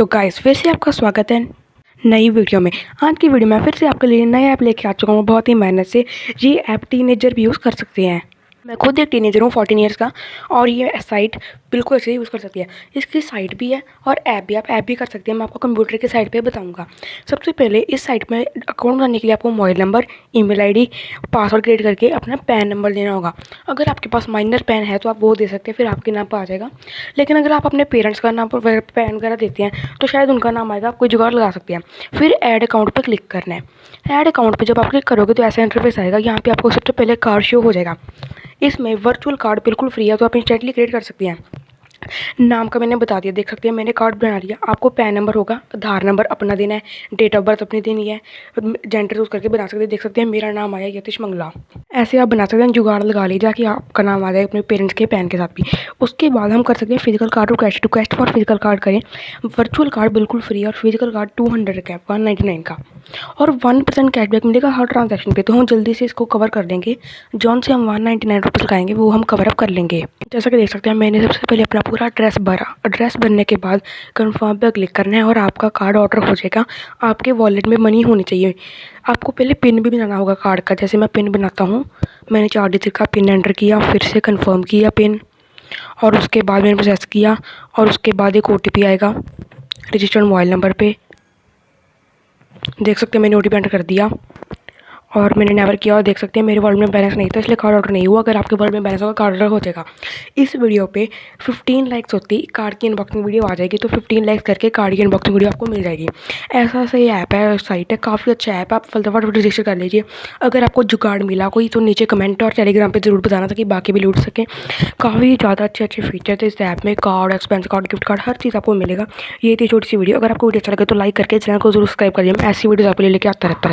तो गाइस फिर से आपका स्वागत है नई वीडियो में। आज की वीडियो में फिर से आपके लिए नया ऐप लेके आ चुका हूँ बहुत ही मेहनत से। ये ऐप टीनेजर भी यूज़ कर सकते हैं। मैं खुद एक टीनेजर हूँ 14 ईयर्स का, और ये साइट बिल्कुल अच्छे से यूज़ कर सकती है। इसकी साइट भी है और ऐप भी, आप ऐप भी कर सकते हैं। मैं आपको कंप्यूटर की साइट पे बताऊंगा। सबसे पहले इस साइट में अकाउंट बनाने के लिए आपको mobile number, email ID, password create करके अपना पैन नंबर देना होगा। अगर आपके पास माइनर पैन है तो आप वो दे सकते हैं, फिर आपके नाम पर आ जाएगा। लेकिन अगर आप अपने पेरेंट्स का नाम पर पैन वगैरह देते हैं तो शायद उनका नाम आएगा, आप कोई जुगाड़ लगा सकते हैं। फिर ऐड अकाउंट पर क्लिक करना है। ऐड अकाउंट पर जब आप क्लिक करोगे तो ऐसा इंटरफेस आएगा। यहाँ पे आपको सबसे पहले कार्ड शो हो जाएगा। इसमें वर्चुअल कार्ड बिल्कुल फ्री है, तो आप इंस्टेंटली क्रिएट कर सकते हैं। नाम का मैंने बता दिया, देख सकते हैं मैंने कार्ड बना लिया। आपको पैन नंबर होगा, आधार नंबर अपना देना है, डेट ऑफ बर्थ अपनी देनी है, जेंडर यूज़ करके बना सकते हैं। देख सकते हैं मेरा नाम आया यतीश मंगला। ऐसे आप बना सकते हैं, जुगाड़ लगा लीजिए कि आपका नाम आ जाए अपने पेरेंट्स के पैन के साथ भी। उसके बाद हम कर सकते हैं physical card request. Request for physical card करें। वर्चुअल कार्ड बिल्कुल फ्री है और फिजिकल कार्ड 200 का, 199 का, और 1% कैशबैक मिलेगा हर ट्रांजैक्शन पे। तो हम जल्दी से इसको कवर कर देंगे। जौन से हम 199 रुपीज़ लगाएंगे वो हम कवर अप कर लेंगे। जैसा कि देख सकते हैं मैंने सबसे पहले अपना पूरा एड्रेस भरा। एड्रेस भरने के बाद कन्फर्म पर क्लिक करना है और आपका कार्ड ऑर्डर हो जाएगा। आपके वॉलेट में मनी होनी चाहिए। आपको पहले पिन भी बनाना होगा कार्ड का। जैसे मैं पिन बनाता हूँ, मैंने 4 डिजिट का पिन एंटर किया, फिर से कन्फर्म किया पिन, और उसके बाद मैंने प्रोसेस किया, और उसके बाद एक OTP आएगा रजिस्टर्ड मोबाइल नंबर पे। देख सकते हैं मैंने OTP एंटर कर दिया और मैंने नेवर किया, और देख सकते हैं मेरे वॉलेट में बैलेंस नहीं था इसलिए कार्ड ऑर्डर नहीं हुआ। अगर आपके वॉलेट में बैलेंस होगा कार्ड ऑर्डर हो जाएगा। इस वीडियो पे 15 लाइक्स होती कार्ड की अनबॉक्सिंग वीडियो आ जाएगी, तो 15 लाइक्स करके कार्ड की अनबॉक्सिंग वीडियो आपको मिल जाएगी। ऐसा सही ऐप है, साइट है, काफ़ी अच्छा ऐप है। आप फटाफट रजिस्टर कर लीजिए। अगर आपको जुगाड़ मिला कोई तो नीचे कमेंट और टेलीग्राम पर जरूर बताना ताकि बाकी भी लूट सकें। काफ़ी ज़्यादा अच्छे अच्छे फीचर थे इस ऐप में। Card, expense card, gift card, हर चीज़ आपको मिलेगा। ये थी छोटी सी वीडियो। अगर आपको वीडियो अच्छा लगे तो लाइक करके चैनल को जरूर सब्सक्राइब करिए। मैं ऐसी वीडियो आपके लिए लेके आता रहता है।